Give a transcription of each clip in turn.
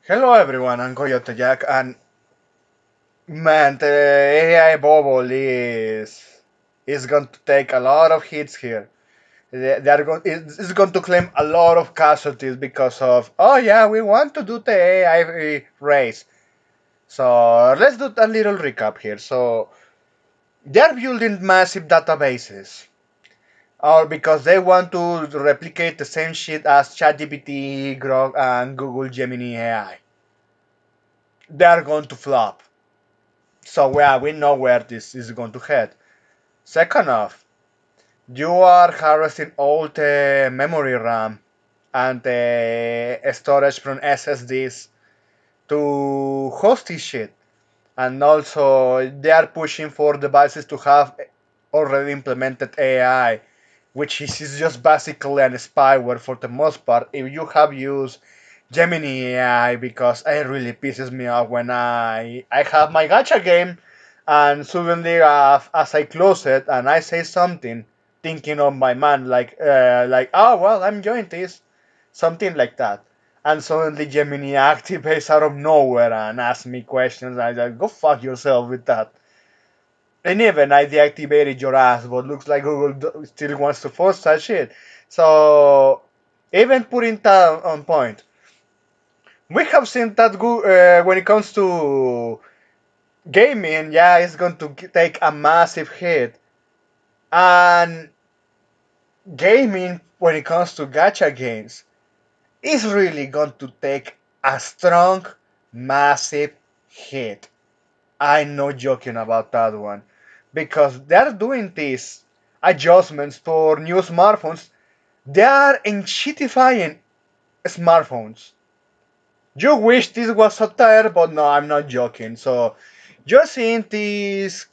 Hello everyone, I'm Coyote Jack, and man, the AI bubble is going to take a lot of hits here. They're going it's going to claim a lot of casualties because of we want to do the AI race. So let's do a little recap here. So they're building massive databases, or because they want to replicate the same shit as ChatGPT, Grok, and Google Gemini AI. They're going to flop. So yeah, we know where this is going to head. Second off, you are harvesting all the memory RAM and the storage from SSDs to host this shit. And also, they are pushing for devices to have already implemented AI, which is just basically an spyware for the most part. If you have used Gemini AI, because it really pisses me off when I have my gacha game, and suddenly as I close it and I say something, thinking of my man like oh well I'm enjoying this, something like that, and suddenly Gemini activates out of nowhere and asks me questions. I like, go fuck yourself with that. And even I deactivated your ass, but looks like Google still wants to force that shit. So even putting that on point, we have seen that when it comes to gaming, yeah, it's going to take a massive hit. And gaming, when it comes to gacha games, is really going to take a strong, massive hit. I'm not joking about that one. Because they're doing these adjustments for new smartphones. They are enchitifying smartphones. You wish this was satire, but no, I'm not joking. So you're seeing this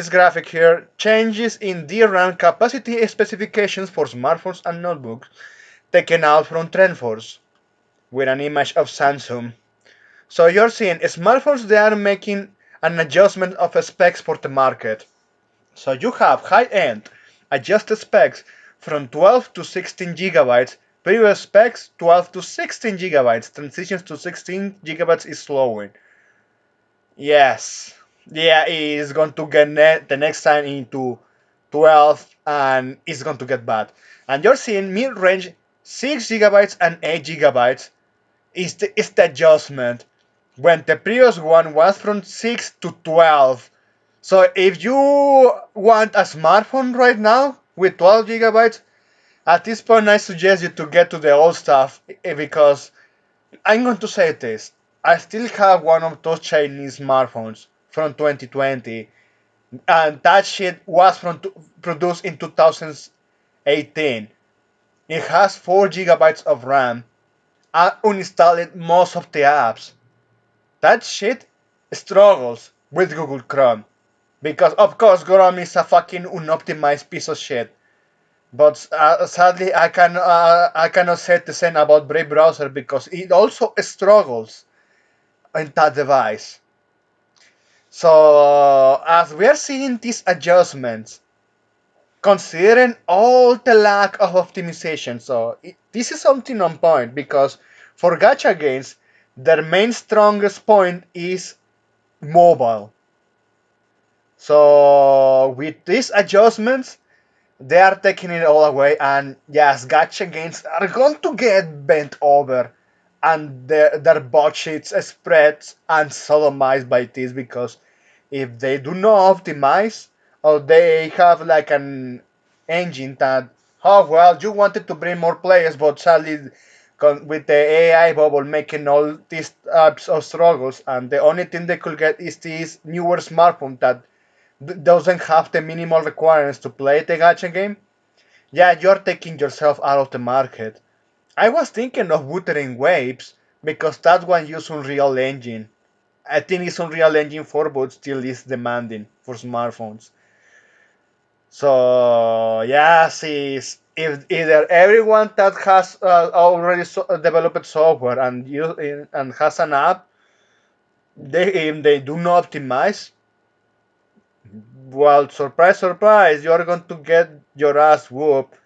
graphic here, changes in DRAM capacity specifications for smartphones and notebooks taken out from TrendForce with an image of Samsung. So you're seeing smartphones, they are making an adjustment of specs for the market. So you have high-end adjusted specs from 12 to 16 gigabytes. Previous specs 12 to 16 gigabytes. Transitions to 16 gigabytes is slowing. Yes. Yeah, it's going to get the next time into 12 and it's going to get bad. And you're seeing mid-range 6 gigabytes and 8 gigabytes is the adjustment when the previous one was from 6 to 12. So if you want a smartphone right now with 12 gigabytes, at this point I suggest you to get to the old stuff because I'm going to say this. I still have one of those Chinese smartphones from 2020, and that shit was produced in 2018. It has 4 gigabytes of RAM. I uninstalled most of the apps. That shit struggles with Google Chrome. Because of course Chrome is a fucking unoptimized piece of shit. But sadly I cannot say the same about Brave browser because it also struggles in that device. So as we are seeing these adjustments, considering all the lack of optimization, so this is something on point because for gacha games, their main strongest point is mobile. So with these adjustments, they are taking it all away, and yes, gacha games are going to get bent over, and their budgets spread and sodomized by this because if they do not optimize, or they have like an engine that, oh well, you wanted to bring more players, but sadly with the AI bubble making all these apps of struggles, and the only thing they could get is this newer smartphone that doesn't have the minimal requirements to play the gacha game. Yeah, you're taking yourself out of the market. I was thinking of Wuthering Waves because that one uses Unreal Engine. I think it's Unreal Engine 4, but still is demanding for smartphones. So yes, if either everyone that has already developed software and has an app, if they do not optimize, well, surprise, surprise, you're going to get your ass whooped.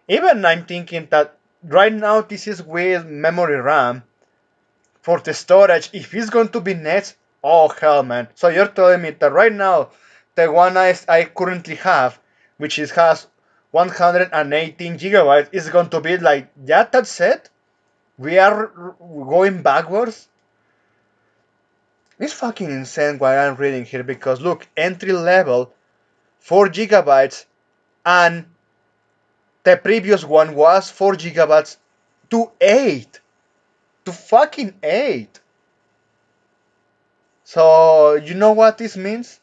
Even I'm thinking that right now this is with memory RAM. for the storage, if it's going to be nets, oh hell, man. So you're telling me that right now, the one I currently have, which is has 118 gigabytes, is going to be like, yeah, that's it? We are going backwards? It's fucking insane what I'm reading here because look, entry level, 4 gigabytes, and the previous one was 4 gigabytes to 8. To fucking 8. So, you know what this means?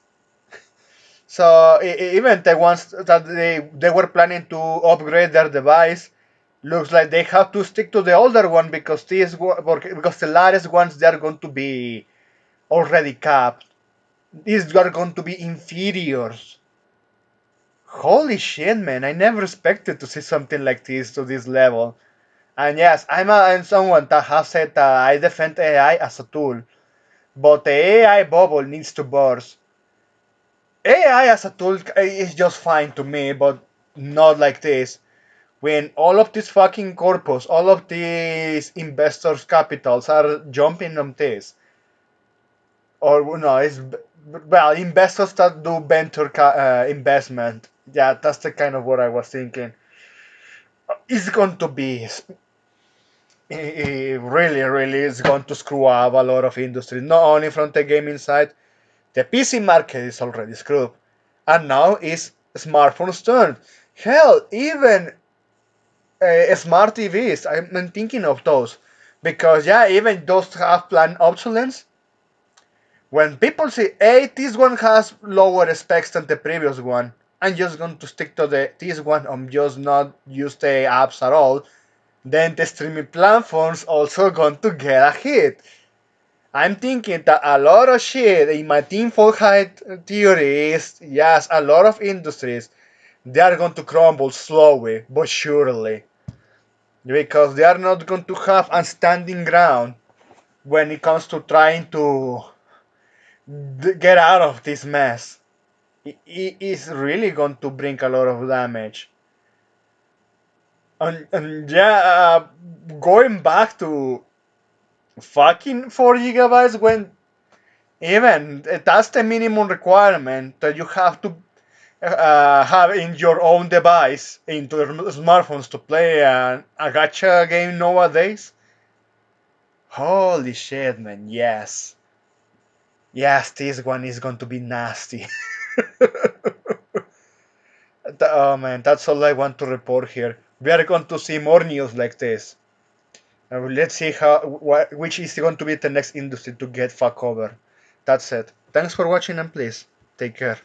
So, even the ones that they were planning to upgrade their device, looks like they have to stick to the older one because because the latest ones they are going to be already capped. These are going to be inferiors. Holy shit, man! I never expected to see something like this to this level. And yes, I'm someone that has said that I defend AI as a tool, but the AI bubble needs to burst. AI as a tool is just fine to me, but not like this. When all of these fucking corpus, all of these investors' capitals are jumping on this, or no, well, investors that do venture investment. Yeah, that's the kind of what I was thinking. It's going to be really, really is going to screw up a lot of industries, not only from the gaming side. The PC market is already screwed, and now is smartphones' turn. Hell, even smart TVs. I'm thinking of those because yeah, even those have planned obsolescence. When people say, "Hey, this one has lower specs than the previous one," I'm just going to stick to this one. I'm just not use the apps at all. Then the streaming platforms also going to get a hit. I'm thinking that a lot of shit in my tinfoil hat theory is, yes, a lot of industries, they are going to crumble slowly but surely. Because they are not going to have a standing ground when it comes to trying to get out of this mess. It is really going to bring a lot of damage. And yeah, going back to fucking 4 gigabytes when even that's the minimum requirement that you have to have in your own device, into your smartphones to play a gacha game nowadays. Holy shit, man! Yes, yes, this one is going to be nasty. Oh man, that's all I want to report here. We are going to see more news like this. Let's see which is going to be the next industry to get fuck over. That's it. Thanks for watching and please take care.